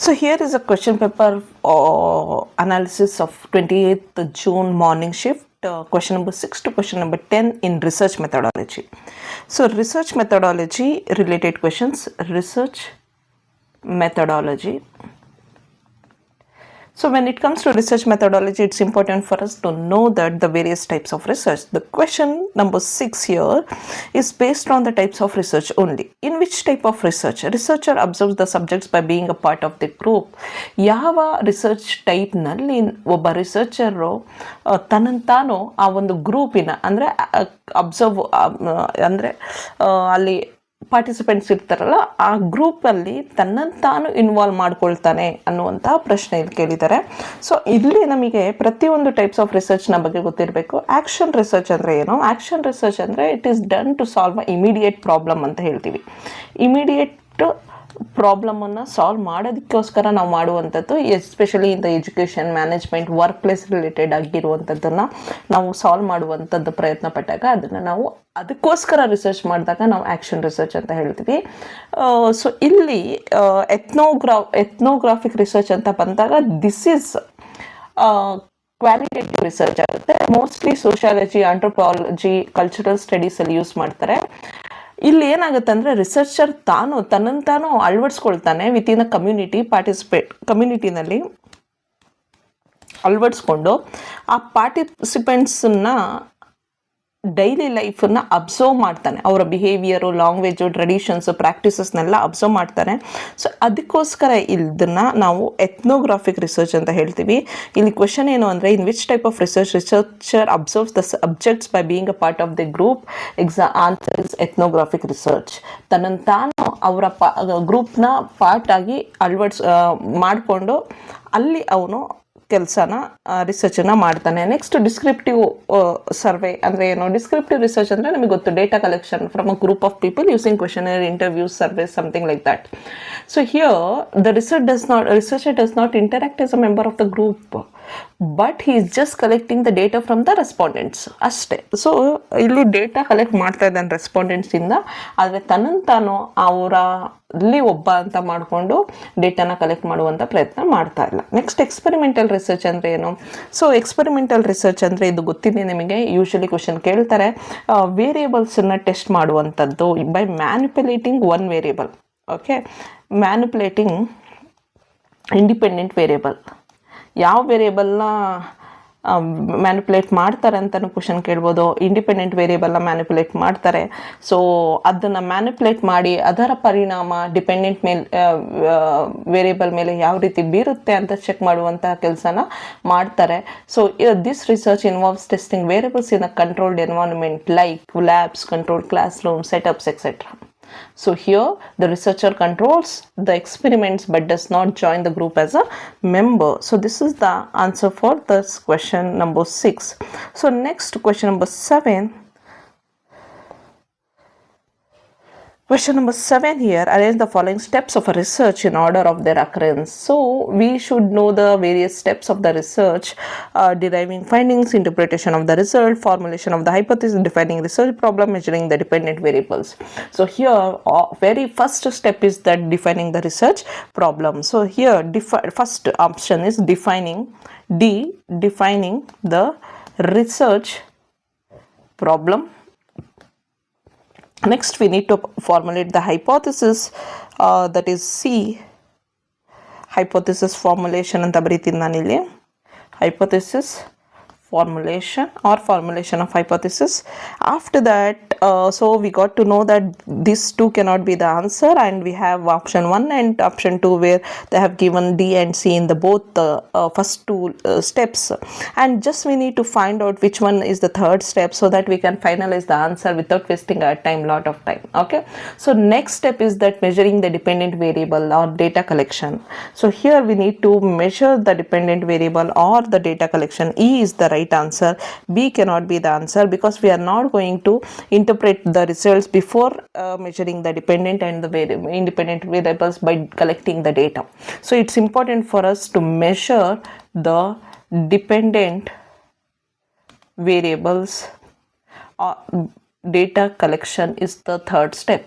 So here is a question paper analysis of 28th June morning shift, question number 6 to question number 10 in research methodology. So research methodology related questions, research methodology. So when it comes to research methodology, it's important for us to know that the various types of research. The question number 6 here is based on the types of research only. In which type of research? Researcher observes the subjects by being a part of the group. ಯಾವ research ಟೈಪ್ನಲ್ಲಿ ಒಬ್ಬ ರಿಸರ್ಚರು ತನ್ನಂತಾನು ಆ ಒಂದು ಗ್ರೂಪಿನ ಅಂದರೆ observe ಅಂದರೆ ಅಲ್ಲಿ participants ಇರ್ತಾರಲ್ಲ ಆ ಗ್ರೂಪಲ್ಲಿ ತನ್ನಂತಾನು ಇನ್ವಾಲ್ವ್ ಮಾಡ್ಕೊಳ್ತಾನೆ ಅನ್ನುವಂತಹ ಪ್ರಶ್ನೆ ಇಲ್ಲಿ ಕೇಳಿದ್ದಾರೆ. ಸೊ ಇಲ್ಲಿ ನಮಗೆ ಪ್ರತಿಯೊಂದು ಟೈಪ್ಸ್ ಆಫ್ ರಿಸರ್ಚ್ನ ಬಗ್ಗೆ ಗೊತ್ತಿರಬೇಕು. ಆ್ಯಕ್ಷನ್ ರಿಸರ್ಚ್ ಅಂದರೆ ಏನು? ಆ್ಯಕ್ಷನ್ ರಿಸರ್ಚ್ ಅಂದರೆ it is done to solve a immediate problem ಅಂತ ಹೇಳ್ತೀವಿ. ಇಮಿಡಿಯೇಟ್ ಪ್ರಾಬ್ಲಮನ್ನು ಸಾಲ್ವ್ ಮಾಡೋದಕ್ಕೋಸ್ಕರ ನಾವು ಮಾಡುವಂಥದ್ದು, especially in the education, management, work place related ಆಗಿರುವಂಥದ್ದನ್ನು ನಾವು ಸಾಲ್ವ್ ಮಾಡುವಂಥದ್ದು ಪ್ರಯತ್ನ ಪಟ್ಟಾಗ ಅದನ್ನು ನಾವು ಅದಕ್ಕೋಸ್ಕರ ರಿಸರ್ಚ್ ಮಾಡಿದಾಗ ನಾವು ಆ್ಯಕ್ಷನ್ ರಿಸರ್ಚ್ ಅಂತ ಹೇಳ್ತೀವಿ. ಸೊ ಇಲ್ಲಿ ಎಥ್ನೋಗ್ರಾಫಿಕ್ ರಿಸರ್ಚ್ ಅಂತ ಬಂದಾಗ ದಿಸ್ ಈಸ್ ಕ್ವಾಲಿಟೇಟಿವ್ ರಿಸರ್ಚ್ ಆಗುತ್ತೆ. ಮೋಸ್ಟ್ಲಿ ಸೋಷಿಯಾಲಜಿ, ಆಂಥ್ರೋಪಾಲಜಿ, ಕಲ್ಚರಲ್ ಸ್ಟಡೀಸಲ್ಲಿ ಯೂಸ್ ಮಾಡ್ತಾರೆ. ಇಲ್ಲಿ ಏನಾಗುತ್ತೆ ಅಂದರೆ ರಿಸರ್ಚರ್ ತನ್ನಂತಾನು ಅಳವಡಿಸ್ಕೊಳ್ತಾನೆ ವಿತಿನ್ ಅ ಕಮ್ಯುನಿಟಿನಲ್ಲಿ ಅಳವಡಿಸ್ಕೊಂಡು ಆ ಪಾರ್ಟಿಸಿಪೆಂಟ್ಸನ್ನ ಡೈಲಿ ಲೈಫನ್ನು ಅಬ್ಸರ್ವ್ ಮಾಡ್ತಾನೆ. ಅವರ ಬಿಹೇವಿಯರು, ಲ್ಯಾಂಗ್ವೇಜು, ಟ್ರೆಡಿಷನ್ಸು, ಪ್ರಾಕ್ಟೀಸಸ್ನೆಲ್ಲ ಅಬ್ಸರ್ವ್ ಮಾಡ್ತಾನೆ. ಸೊ ಅದಕ್ಕೋಸ್ಕರ ಇದನ್ನು ನಾವು ಎಥ್ನೋಗ್ರಾಫಿಕ್ ರಿಸರ್ಚ್ ಅಂತ ಹೇಳ್ತೀವಿ. ಇಲ್ಲಿ ಕ್ವೆಶನ್ ಏನು ಅಂದರೆ, in which type of researcher observes the subjects by being a part of the group. Answer is ethnographic research. ತನ್ನಂತಾನು ಅವರ ಗ್ರೂಪ್ನ ಪಾರ್ಟ್ ಆಗಿ ಮಾಡಿಕೊಂಡು ಅಲ್ಲಿ ಅವನು ಕೆಲಸನ ರಿಸರ್ಚನ್ನು ಮಾಡ್ತಾನೆ. ನೆಕ್ಸ್ಟ್ ಡಿಸ್ಕ್ರಿಪ್ಟಿವ್ ಸರ್ವೆ ಅಂದರೆ ಏನು? ಡಿಸ್ಕ್ರಿಪ್ಟಿವ್ ರಿಸರ್ಚ್ ಅಂದರೆ ನಮಗೆ ಗೊತ್ತು, data collection from a group of people using questionnaire, interviews, surveys, something like that. So here the researcher does not interact as a member of the group, but he is just collecting the data from the respondents ಅಷ್ಟೇ. So ಇಲ್ಲಿ data collect ಮಾಡ್ತಾ ಇದ್ದಾನೆ ರೆಸ್ಪಾಂಡೆಂಟ್ಸಿಂದ, ಆದರೆ ತನ್ನಂತಾನು ಅವರಲ್ಲಿ ಒಬ್ಬ ಅಂತ ಮಾಡಿಕೊಂಡು ಡೇಟಾನ collect ಮಾಡುವಂಥ ಪ್ರಯತ್ನ ಮಾಡ್ತಾ ಇಲ್ಲ. ನೆಕ್ಸ್ಟ್ ಎಕ್ಸ್ಪೆರಿಮೆಂಟಲ್ ರಿಸರ್ಚ್ ಅಂದರೆ ಏನು? ಸೊ ಎಕ್ಸ್ಪೆರಿಮೆಂಟಲ್ ರಿಸರ್ಚ್ ಅಂದರೆ ಇದು ಗೊತ್ತಿದೆ ನಿಮಗೆ, ಯೂಶಲಿ ಕ್ವೆಶನ್ ಕೇಳ್ತಾರೆ. ವೇರಿಯೇಬಲ್ಸನ್ನು ಟೆಸ್ಟ್ ಮಾಡುವಂಥದ್ದು by manipulating one variable. Okay, manipulating independent variable. ಯಾವ ವೇರಿಯೇಬಲ್ನ ಮ್ಯಾನಿಪ್ಯುಲೇಟ್ ಮಾಡ್ತಾರೆ ಅಂತಲೂ ಕ್ವಶನ್ ಕೇಳ್ಬೋದು. ಇಂಡಿಪೆಂಡೆಂಟ್ ವೇರಿಯೇಬಲ್ನ ಮ್ಯಾನಿಪ್ಯುಲೇಟ್ ಮಾಡ್ತಾರೆ. ಸೊ ಅದನ್ನು ಮ್ಯಾನಿಪ್ಯುಲೇಟ್ ಮಾಡಿ ಅದರ ಪರಿಣಾಮ ಡಿಪೆಂಡೆಂಟ್ ಮೇಲೆ ವೇರಿಯೇಬಲ್ ಮೇಲೆ ಯಾವ ರೀತಿ ಬೀರುತ್ತೆ ಅಂತ ಚೆಕ್ ಮಾಡುವಂತಹ ಕೆಲಸನ ಮಾಡ್ತಾರೆ. So this research involves testing variables in a controlled environment like labs, controlled classroom, setups, etcetera. So here the researcher controls the experiments but does not join the group as a member. So this is the answer for this question number 6. So next question number 7. Question number 7 here, arrange the following steps of a research in order of their occurrence. So we should know the various steps of the research, deriving findings, interpretation of the result, formulation of the hypothesis, defining research problem, measuring the dependent variables. So here very first step is that defining the research problem. So here first option is defining the research problem. Next we need to formulate the hypothesis, that is C, hypothesis formulation ಅಂತ ಬರೀತೀನಿ ನಾನಿಲ್ಲಿ. hypothesis formulation or formulation of hypothesis. After that so we got to know that these two cannot be the answer, and we have option 1 and option 2 where they have given D and C in the both first two steps, and just we need to find out which one is the third step so that we can finalize the answer without wasting our time, lot of time. Okay, so next step is that measuring the dependent variable or data collection. So here we need to measure the dependent variable or the data collection. E is the right answer. B cannot be the answer because we are not going to interpret the results before measuring the dependent and the independent variables by collecting the data. So it's important for us to measure the dependent variables. Data collection is the third step.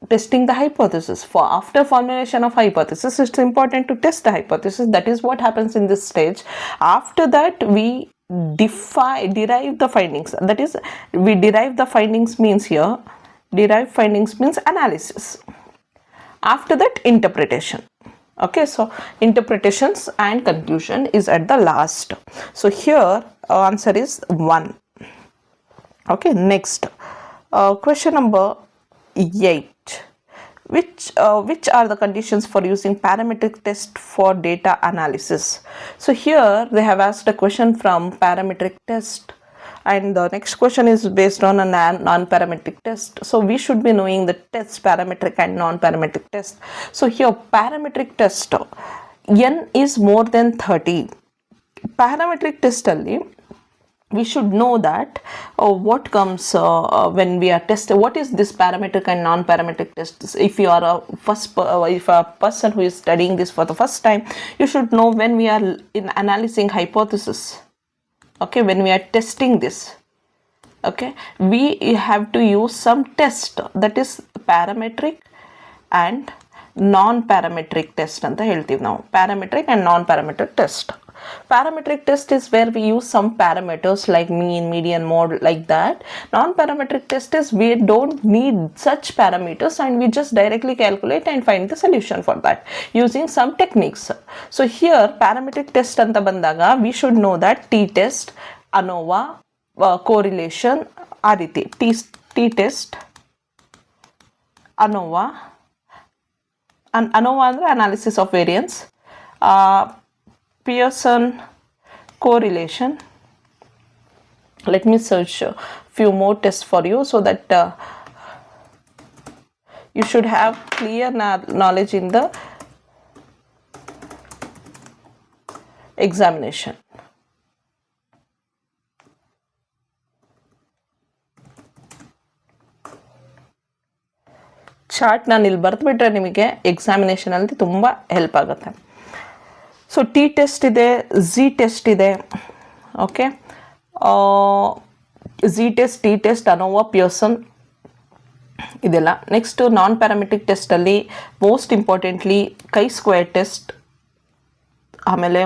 testing the hypothesis. For after formulation of hypothesis, it's important to test the hypothesis. That is what happens in this stage. After that, we derive the findings. That is, we derive the findings means here, derive findings means analysis. After that, interpretation. Okay, so interpretations and conclusion is at the last. So here answer is 1. Okay, next question number 8. Which are the conditions for using parametric test for data analysis? So here they have asked a question from parametric test, and the next question is based on a non-parametric test. So we should be knowing the tests, parametric and non-parametric test. So here parametric test, n is more than 30. Parametric test alli we should know that what comes when we are testing. What is this parametric and non-parametric tests? If you are if a person who is studying this for the first time, you should know when we are in analyzing hypothesis. Okay, when we are testing this, okay, we have to use some test, that is parametric and non-parametric test anta helತೀವಿ ನಾವು. Parametric and non-parametric test. Parametric test is where we use some parameters like mean, median, mode, like that. Non-parametric test is we don't need such parameters and we just directly calculate and find the solution for that using some techniques. So here parametric test anta bandaga we should know that t-test, ANOVA, correlation ಆ ರೀತಿ t-test, ANOVA ಅಂದರೆ analysis of variance, Pearson correlation. Let me search a few more tests for you so that you should have clear knowledge in the examination. Chart ನಾನು ಇಲ್ಲಿ ಬರೆದುಬಿಟ್ರೆ ನಿಮಗೆ ಎಕ್ಸಾಮಿನೇಷನಲ್ಲಿ ತುಂಬ help ಆಗುತ್ತೆ. So T test ಇದೆ, Z test ಇದೆ. Okay, Z test, T test, ANOVA, Pearson ಇದೆಲ್ಲ. Next non parametric ಟೆಸ್ಟಲ್ಲಿ most importantly chi square test, ಆಮೇಲೆ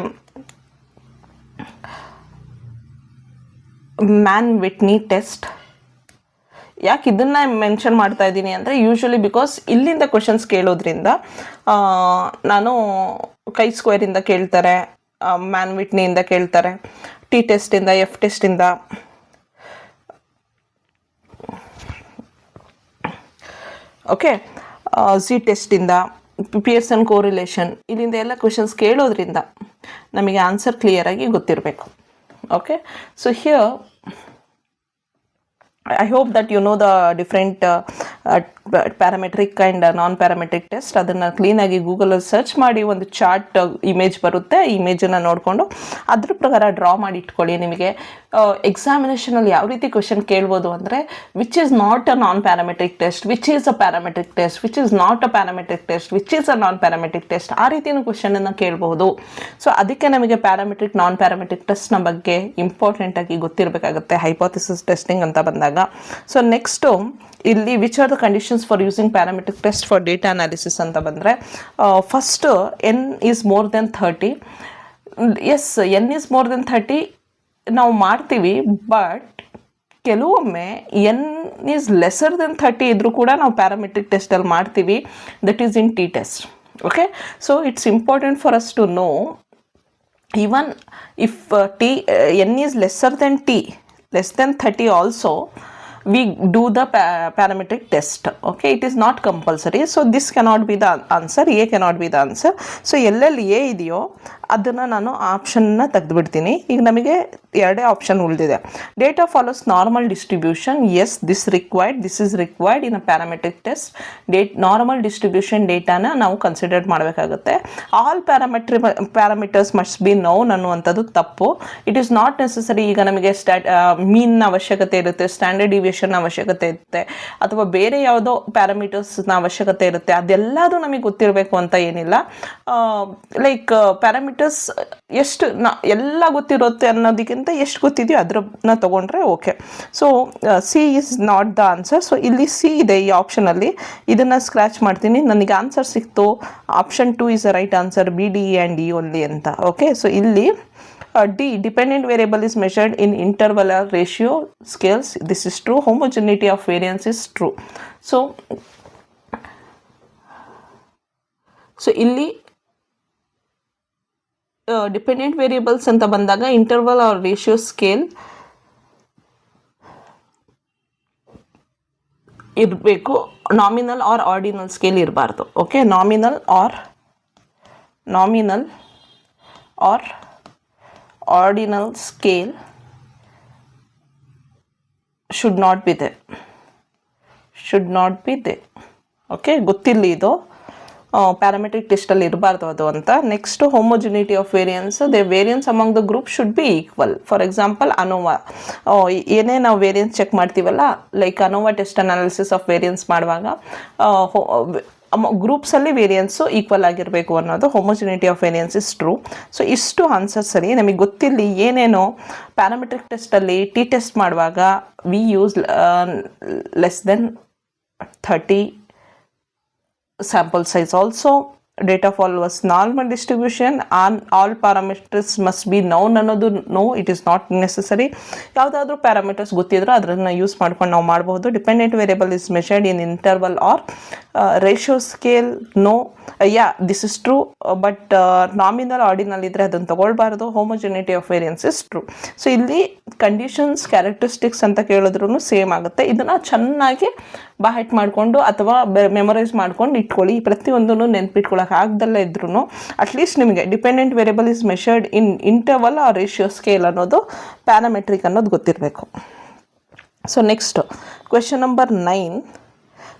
ಮ್ಯಾನ್ ವಿಟ್ನಿ ಟೆಸ್ಟ್. ಯಾಕೆ ಇದನ್ನು ಮೆನ್ಷನ್ ಮಾಡ್ತಾ ಇದ್ದೀನಿ ಅಂದರೆ ಯೂಶ್ವಲಿ ಬಿಕಾಸ್ ಇಲ್ಲಿಂದ ಕ್ವೆಶನ್ಸ್ ಕೇಳೋದ್ರಿಂದ ನಾನು ಕೈ ಸ್ಕ್ವೇರಿಂದ ಕೇಳ್ತಾರೆ, ಮ್ಯಾನ್ ವಿಟ್ನಿಯಿಂದ ಕೇಳ್ತಾರೆ, ಟಿ ಟೆಸ್ಟಿಂದ, ಎಫ್ ಟೆಸ್ಟಿಂದ. ಓಕೆ, ಝಿ ಟೆಸ್ಟಿಂದ, ಪಿಯರ್ಸನ್ ಕೋರಿಲೇಷನ್, ಇಲ್ಲಿಂದ ಎಲ್ಲ ಕ್ವೆಶನ್ಸ್ ಕೇಳೋದ್ರಿಂದ ನಮಗೆ ಆನ್ಸರ್ ಕ್ಲಿಯರಾಗಿ ಗೊತ್ತಿರಬೇಕು. Okay, so here I hope that you know the different parametric and non-parametric test. ಅದನ್ನು ಕ್ಲೀನಾಗಿ ಗೂಗಲಲ್ಲಿ ಸರ್ಚ್ ಮಾಡಿ ಒಂದು ಚಾರ್ಟ್ ಇಮೇಜ್ ಬರುತ್ತೆ, ಇಮೇಜನ್ನು ನೋಡಿಕೊಂಡು ಅದ್ರ ಪ್ರಕಾರ ಡ್ರಾ ಮಾಡಿ ಇಟ್ಕೊಳ್ಳಿ. ನಿಮಗೆ ಎಕ್ಸಾಮಿನೇಷನಲ್ಲಿ ಯಾವ ರೀತಿ ಕ್ವೆಶನ್ ಕೇಳ್ಬೋದು ಅಂದರೆ which is not a non parametric test, which is a parametric test, which is not a parametric test, which is a non parametric test, ಆ ರೀತಿಯೂ ಕ್ವೆಶನನ್ನು ಕೇಳ್ಬೋದು. ಸೊ ಅದಕ್ಕೆ ನಮಗೆ ಪ್ಯಾರಾಮೆಟ್ರಿಕ್, ನಾನ್ ಪ್ಯಾರಾಮೆಟ್ರಿಕ್ ಟೆಸ್ಟ್ನ ಬಗ್ಗೆ ಇಂಪಾರ್ಟೆಂಟಾಗಿ ಗೊತ್ತಿರಬೇಕಾಗುತ್ತೆ ಹೈಪೋಥೆಸಿಸ್ ಟೆಸ್ಟಿಂಗ್ ಅಂತ ಬಂದಾಗ. ಸೊ ನೆಕ್ಸ್ಟು ಇಲ್ಲಿ which are the conditions for using parametric test for data analysis ಅಂತ ಬಂದರೆ first n is more than 30. Yes, n is more than 30 ನಾವು ಮಾಡ್ತೀವಿ, ಬಟ್ ಕೆಲವೊಮ್ಮೆ ಎನ್ ಈಸ್ ಲೆಸರ್ ದೆನ್ 30 ಇದ್ರೂ ಕೂಡ ನಾವು ಪ್ಯಾರಾಮೆಟ್ರಿಕ್ ಟೆಸ್ಟಲ್ಲಿ ಮಾಡ್ತೀವಿ. That is in t test. Okay, so it's important for us to know even if n is lesser than t, less than 30 also, we do the parametric test. Okay, it is not compulsory. So this cannot be the answer, A cannot be the answer. So ಎಲ್ಲೆಲ್ಲಿ A ಇದೆಯೋ ಅದನ್ನು ನಾನು ಆಪ್ಷನ್ನ ತೆಗೆದುಬಿಡ್ತೀನಿ. ಈಗ ನಮಗೆ ಎರಡೇ option ಉಳಿದಿದೆ. Data follows normal distribution, yes this required, this is required in a parametric test. Normal distribution ಡೇಟಾನ ನಾವು ಕನ್ಸಿಡರ್ ಮಾಡಬೇಕಾಗುತ್ತೆ. All parameters must be known ಅನ್ನುವಂಥದ್ದು ತಪ್ಪು. It is not necessary. ಈಗ ನಮಗೆ ಮೀನ್ನ ಅವಶ್ಯಕತೆ ಇರುತ್ತೆ, ಸ್ಟ್ಯಾಂಡರ್ಡ್ ಡಿವಿಯೇಷನ್ ಅವಶ್ಯಕತೆ ಇರುತ್ತೆ, ಅಥವಾ ಬೇರೆ ಯಾವುದೋ ಪ್ಯಾರಾಮೀಟರ್ಸ್ನ ಅವಶ್ಯಕತೆ ಇರುತ್ತೆ. ಅದೆಲ್ಲದೂ ನಮಗೆ ಗೊತ್ತಿರಬೇಕು ಅಂತ ಏನಿಲ್ಲ. ಲೈಕ್ ಪ್ಯಾರಾಮೀಟರ್ಸ್ ಎಷ್ಟು ಎಲ್ಲ ಗೊತ್ತಿರುತ್ತೆ ಅನ್ನೋದಕ್ಕಿಂತ ಅಂತ ಎಷ್ಟು ಗೊತ್ತಿದೆಯೋ ಅದನ್ನ ತೊಗೊಂಡ್ರೆ okay. So C is not the answer. So ಇಲ್ಲಿ ಸಿ ಇದೆ ಈ ಆಪ್ಷನಲ್ಲಿ, ಇದನ್ನು ಸ್ಕ್ರ್ಯಾಚ್ ಮಾಡ್ತೀನಿ. ನನಗೆ ಆನ್ಸರ್ ಸಿಕ್ತು option 2 is the right answer, B D E and E only ಅಂತ. ಓಕೆ, ಸೊ ಇಲ್ಲಿ D dependent variable is measured in interval or ratio scales. This is true. Homogeneity of variance is true. So ಇಲ್ಲಿ dependent variables ಅಂತ ಬಂದಾಗ interval or ratio scale ಇರಬೇಕು, nominal or ordinal scale ಇರಬಾರ್ದು. Okay, nominal or ordinal scale should not be there. Okay, ಗೊತ್ತಿಲ್ಲ ಇದು parametric ಟೆಸ್ಟಲ್ಲಿ ಇರಬಾರ್ದು ಅದು ಅಂತ. Next homogeneity of variance. The variance among the group should be equal. For example ANOVA, ಏನೇ ನಾವು ವೇರಿಯನ್ಸ್ ಚೆಕ್ ಮಾಡ್ತೀವಲ್ಲ, like ANOVA test analysis of variance ಮಾಡುವಾಗ ಗ್ರೂಪ್ಸಲ್ಲಿ ವೇರಿಯನ್ಸು ಈಕ್ವಲ್ ಆಗಿರಬೇಕು ಅನ್ನೋದು homogeneity of variance is true. So ಇಷ್ಟು answer ಸರಿ. ನಮಗೆ ಗೊತ್ತಿಲ್ಲ ಏನೇನೋ ಪ್ಯಾರಾಮೆಟ್ರಿಕ್ ಟೆಸ್ಟಲ್ಲಿ ಟಿ ಟೆಸ್ಟ್ ಮಾಡುವಾಗ we use less than 30 sample size. Also data fall was normal distribution and all parameters must be known ಅನ್ನೋದು no, it is not necessary. ಯಾವುದಾದ್ರೂ parameters ಗೊತ್ತಿದ್ರೆ ಅದನ್ನು ಯೂಸ್ ಮಾಡ್ಕೊಂಡು ನಾವು ಮಾಡಬಹುದು. Dependent variable is measured in interval or ratio scale. No, ya this is true. But nominal ordinal ಇದ್ದರೆ ಅದನ್ನು ತಗೊಳ್ಬಾರ್ದು. Homogeneity of variance is true. So ಇಲ್ಲಿ ಕಂಡೀಷನ್ಸ್ ಕ್ಯಾರೆಕ್ಟರಿಸ್ಟಿಕ್ಸ್ ಅಂತ ಕೇಳಿದ್ರೂ ಸೇಮ್ ಆಗುತ್ತೆ. ಇದನ್ನು ಚೆನ್ನಾಗಿ ಬಾಹೆಟ್ ಮಾಡಿಕೊಂಡು ಅಥವಾ ಮೆಮೊರೈಸ್ ಮಾಡ್ಕೊಂಡು ಇಟ್ಕೊಳ್ಳಿ. ಪ್ರತಿಯೊಂದನ್ನು ನೆನ್ಪಿಟ್ಕೊಳ್ಳೋಕೆ ಆಗ್ದಲ್ಲೇ ಇದ್ರೂ ಅಟ್ಲೀಸ್ಟ್ ನಿಮಗೆ dependent variable is measured in interval or ratio scale ಅನ್ನೋದು ಪ್ಯಾರಾಮೆಟ್ರಿಕ್ ಅನ್ನೋದು ಗೊತ್ತಿರಬೇಕು. So next question number 9.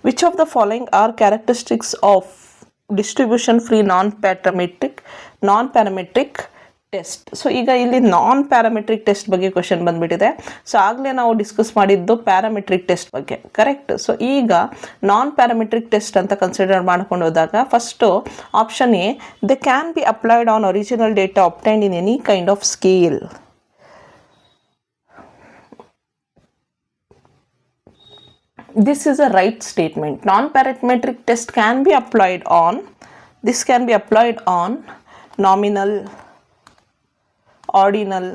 Which of the following are characteristics of distribution free non parametric test. So ಈಗ ಇಲ್ಲಿ ನಾನ್ ಪ್ಯಾರಾಮೆಟ್ರಿಕ್ ಟೆಸ್ಟ್ ಬಗ್ಗೆ question ಬಂದ್ಬಿಟ್ಟಿದೆ. So ಆಗಲೇ ನಾವು discuss ಮಾಡಿದ್ದು ಪ್ಯಾರಾಮೆಟ್ರಿಕ್ ಟೆಸ್ಟ್ ಬಗ್ಗೆ, ಕರೆಕ್ಟ್. ಸೊ ಈಗ ನಾನ್ ಪ್ಯಾರಾಮೆಟ್ರಿಕ್ ಟೆಸ್ಟ್ ಅಂತ ಕನ್ಸಿಡರ್ ಮಾಡ್ಕೊಂಡು ಹೋದಾಗ first option A, they can be applied on original data obtained in any kind of scale. This is a right statement. Non-parametric test can be applied on nominal, ordinal,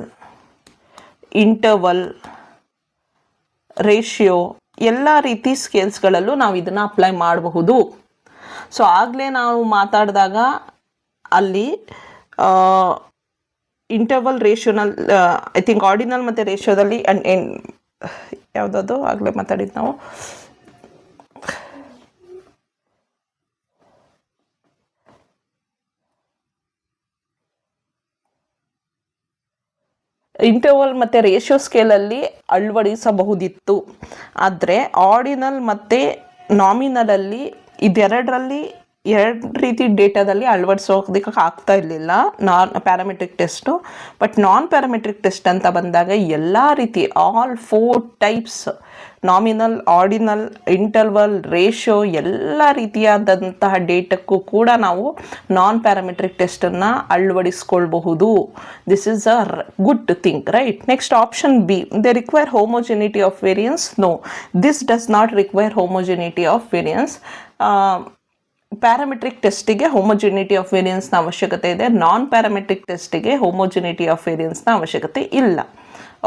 interval, ratio ಎಲ್ಲ ರೀತಿ ಸ್ಕೇಲ್ಸ್ಗಳಲ್ಲೂ ನಾವು ಇದನ್ನು apply ಮಾಡಬಹುದು. So ಆಗಲೇ ನಾವು ಮಾತಾಡಿದಾಗ ಅಲ್ಲಿ interval ರೇಷಿಯೋನಲ್ಲಿ I think ordinal ಮತ್ತು ರೇಷಿಯೋದಲ್ಲಿ ಯಾವುದದು ಆಗಲೇ ಮಾತಾಡಿದ್ದು ನಾವು ಇಂಟರ್ವಲ್ ಮತ್ತು ರೇಷಿಯೋ ಸ್ಕೇಲಲ್ಲಿ ಅಳವಡಿಸಬಹುದಿತ್ತು. ಆದರೆ ಆರ್ಡಿನಲ್ ಮತ್ತು ನಾಮಿನಲಲ್ಲಿ ಇದೆರಡರಲ್ಲಿ ಎರಡು ರೀತಿ ಡೇಟಾದಲ್ಲಿ ಅಳವಡಿಸೋದಕ್ಕೆ ಆಗ್ತಾ ಇರಲಿಲ್ಲ parametric test. But non parametric test ಅಂತ ಬಂದಾಗ ಎಲ್ಲ ರೀತಿ all 4 types, nominal, ordinal, interval, ratio ಎಲ್ಲ ರೀತಿಯಾದಂತಹ ಡೇಟಕ್ಕೂ ಕೂಡ ನಾವು ನಾನ್ ಪ್ಯಾರಾಮೆಟ್ರಿಕ್ ಟೆಸ್ಟನ್ನು ಅಳವಡಿಸ್ಕೊಳ್ಬಹುದು. This is a good thing, right. Next option B, they require homogeneity of variance. No, this does not require homogeneity of variance. Parametric ಟೆಸ್ಟಿಗೆ homogeneity of ವೇರಿಯನ್ಸ್ನ ಅವಶ್ಯಕತೆ ಇದೆ, ನಾನ್ ಪ್ಯಾರಾಮೆಟ್ರಿಕ್ ಟೆಸ್ಟಿಗೆ ಹೋಮೋಜಿನಿಟಿ ಆಫ್ ವೇರಿಯನ್ಸ್ನ ಅವಶ್ಯಕತೆ ಇಲ್ಲ.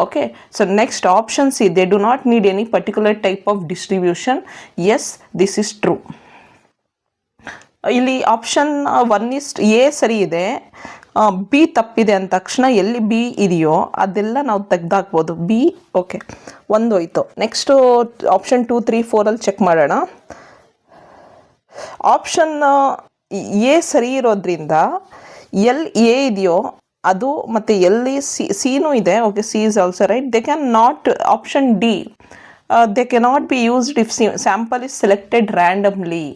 Okay, so next option C, they do not need any particular type of distribution. Yes, this is true. ಇಲ್ಲಿ option 1 A ಸರಿ ಇದೆ, ಬಿ ತಪ್ಪಿದೆ ಅಂದ ತಕ್ಷಣ ಎಲ್ಲಿ ಬಿ ಇದೆಯೋ ಅದೆಲ್ಲ ನಾವು ತೆಗೆದಾಕ್ಬೋದು. ಬಿ ಓಕೆ, ಒಂದು ಹೋಯ್ತು. ನೆಕ್ಸ್ಟು ಆಪ್ಷನ್ 2, 3, 4 ಚೆಕ್ ಮಾಡೋಣ. ಆಪ್ಷನ್ ಎ ಸರಿ ಇರೋದ್ರಿಂದ ಎಲ್ ಎ ಇದೆಯೋ ಅದು ಮತ್ತು ಎಲ್ಲಿ ಸಿನೂ ಇದೆ. Okay, C is also right. They can not, option D, they cannot be used if sample is selected randomly.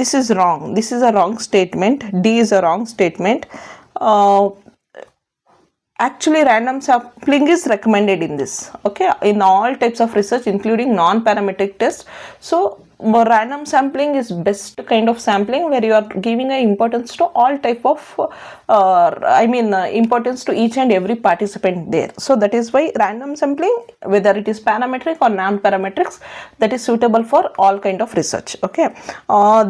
This is wrong. This is a wrong statement. D is a wrong statement. Actually, random sampling is recommended in this, okay, in all types of research including non-parametric tests. So random sampling is best kind of sampling where you are giving a importance to all type of importance to each and every participant there. So that is why random sampling, whether it is parametric or non-parametrics, that is suitable for all kind of research. Okay,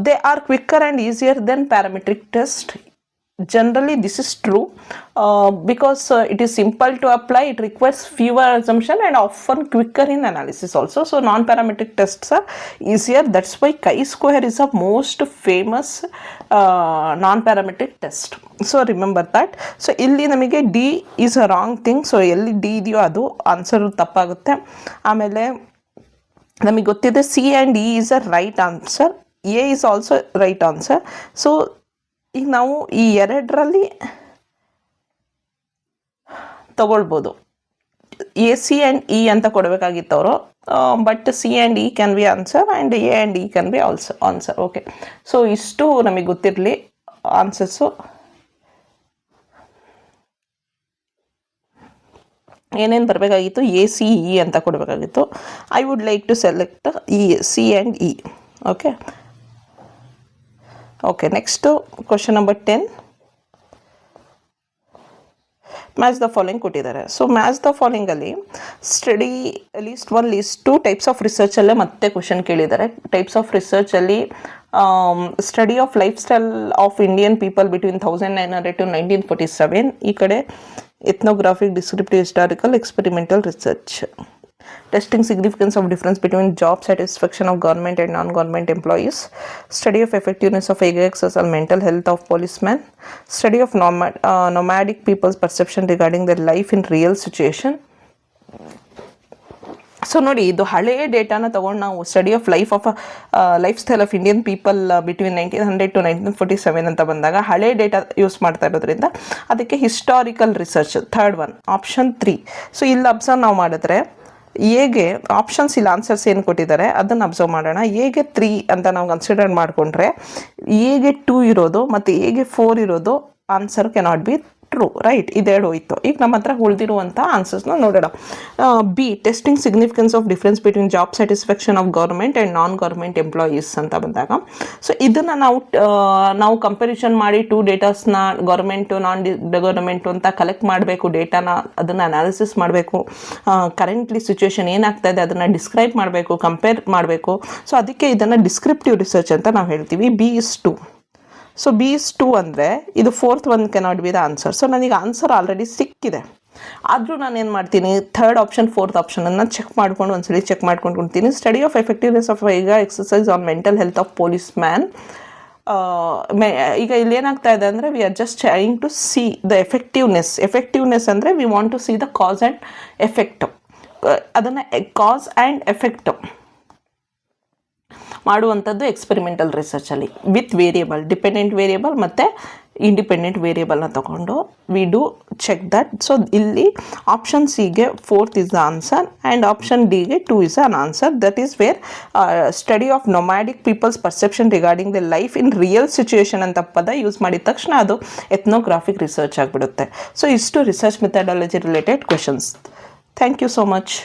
they are quicker and easier than parametric test. Generally this is true because it is simple to apply, it requires fewer assumption and often quicker in analysis also. So non-parametric tests are easier, that's why chi-square is a most famous non-parametric test. So remember that. So ಇಲ್ಲಿ ನಮಗೆ D is a wrong thing, so ಎಲ್ಲಿ D ಇದೆಯೋ ಅದು answer ತಪ್ಪಾಗುತ್ತೆ. ಆಮೇಲೆ ನಮಗೆ ಗೊತ್ತಿದೆ C and E is a right answer, A is also right answer. So ಈಗ ನಾವು ಈ ಎರಡರಲ್ಲಿ ತಗೊಳ್ಬೋದು. ಎ ಸಿ ಆ್ಯಂಡ್ ಇ ಅಂತ ಕೊಡಬೇಕಾಗಿತ್ತು ಅವರು, but C and E can be answer and A and E can be also answer. Okay, so ಇಷ್ಟು ನಮಗೆ ಗೊತ್ತಿರಲಿ ಆನ್ಸರ್ಸು. ಏನೇನು ಬರಬೇಕಾಗಿತ್ತು, ಎ ಸಿ ಇ ಅಂತ ಕೊಡಬೇಕಾಗಿತ್ತು. I would like to select E, C and E. Okay okay, next question number 10. Match the following ಕೊಟ್ಟಿದ್ದಾರೆ. So match the ಫಾಲೋಯಿಂಗಲ್ಲಿ study list 1 list 2 types of ರಿಸರ್ಚಲ್ಲೇ ಮತ್ತೆ ಕ್ವಶನ್ ಕೇಳಿದ್ದಾರೆ. ಟೈಪ್ಸ್ ಆಫ್ ರಿಸರ್ಚಲ್ಲಿ study of life style of Indian people between 1900 to 1947. ಈ ಕಡೆ ethnographic, descriptive, historical, experimental research. Testing significance of difference between job satisfaction of government and non-government employees. Study of effectiveness of exercise and mental health of policemen. Study of nomadic people's perception regarding their life in real situation. So ನೋಡಿ, ಇದು ಹಳೆಯ ಡೇಟಾನ ತೊಗೊಂಡು ನಾವು study of life style of Indian people between 1900 to 1947 ಅಂತ ಬಂದಾಗ ಹಳೆ data use ಮಾಡ್ತಾ ಇರೋದ್ರಿಂದ ಅದಕ್ಕೆ historical research third one, option 3. So ಇಲ್ಲಿ ಅಬ್ಸರ್ವ್ ನಾವು ಮಾಡಿದ್ರೆ ಎಗೆ ಆಪ್ಷನ್ಸ್ ಇಲ್ಲ, ಆನ್ಸರ್ಸ್ ಏನು ಕೊಟ್ಟಿದ್ದಾರೆ ಅದನ್ನು ಅಬ್ಸರ್ವ್ ಮಾಡೋಣ. ಎಗೆ 3 ಅಂತ ನಾವು ಕನ್ಸಿಡರ್ ಮಾಡಿಕೊಂಡ್ರೆ ಎಗೆ 2 ಇರೋದು ಮತ್ತು ಎಗೆ 4 ಇರೋದು answer cannot be true, right? ಇದೆರಡು ಹೋಯ್ತು. ಈಗ ನಮ್ಮ ಹತ್ರ ಉಳಿದಿರುವಂಥ ಆನ್ಸರ್ಸ್ನ ನೋಡೋಣ. B, testing significance of difference between job satisfaction of government and non government employees ಅಂತ ಬಂದಾಗ, ಸೊ ಇದನ್ನು ನಾವು ಕಂಪ್ಯಾರಿಸನ್ ಮಾಡಿ 2 ಡೇಟಾಸ್ನ ಗೌರ್ಮೆಂಟು ನಾನ್ ಗೌರ್ಮೆಂಟು ಅಂತ ಕಲೆಕ್ಟ್ ಮಾಡಬೇಕು, ಡೇಟಾನ ಅದನ್ನು ಅನಾಲಿಸಿಸ್ ಮಾಡಬೇಕು, ಕರೆಂಟ್ಲಿ ಸಿಚುವೇಶನ್ ಏನಾಗ್ತಾ ಇದೆ ಅದನ್ನು ಡಿಸ್ಕ್ರೈಬ್ ಮಾಡಬೇಕು, ಕಂಪೇರ್ ಮಾಡಬೇಕು. ಸೊ ಅದಕ್ಕೆ ಇದನ್ನು ಡಿಸ್ಕ್ರಿಪ್ಟಿವ್ ರಿಸರ್ಚ್ ಅಂತ ನಾವು ಹೇಳ್ತೀವಿ. B is 2. So B is 2 ಅಂದರೆ ಇದು 4th one cannot be the answer. So ನನಗೆ ಆನ್ಸರ್ ಆಲ್ರೆಡಿ ಸಿಕ್ಕಿದೆ, ಆದರೂ ನಾನು ಏನು ಮಾಡ್ತೀನಿ, 3rd ಆಪ್ಷನ್ 4th ಆಪ್ಷನನ್ನು ಚೆಕ್ ಮಾಡ್ಕೊಂಡು ಒಂದ್ಸಲಿ ಚೆಕ್ ಮಾಡ್ಕೊಂಡ್ತೀನಿ. Study of effectiveness of exercise on mental health of police man. ಈಗ ಇಲ್ಲಿ ಏನಾಗ್ತಾ ಇದೆ ಅಂದರೆ we are just trying to see the effectiveness ಅಂದರೆ we want to see the cause and effect. ಅದನ್ನು ಕಾಸ್ ಆ್ಯಂಡ್ ಎಫೆಕ್ಟ್ ಮಾಡುವಂಥದ್ದು experimental ರಿಸರ್ಚಲ್ಲಿ with variable, dependent variable ಮತ್ತು ಇಂಡಿಪೆಂಡೆಂಟ್ ವೇರಿಯಬಲ್ನ ತೊಗೊಂಡು we do check that. So ಇಲ್ಲಿ ಆಪ್ಷನ್ ಸಿಗೆ 4th is the answer and option ಡಿಗೆ 2 is an answer. That is where study of nomadic peoples perception regarding the life in real situation ಅಂತ ಪದ use ಮಾಡಿದ ತಕ್ಷಣ ಅದು ಎಥ್ನೋಗ್ರಾಫಿಕ್ ರಿಸರ್ಚ್ ಆಗಿಬಿಡುತ್ತೆ. So ಇಷ್ಟು research methodology related questions. Thank you so much.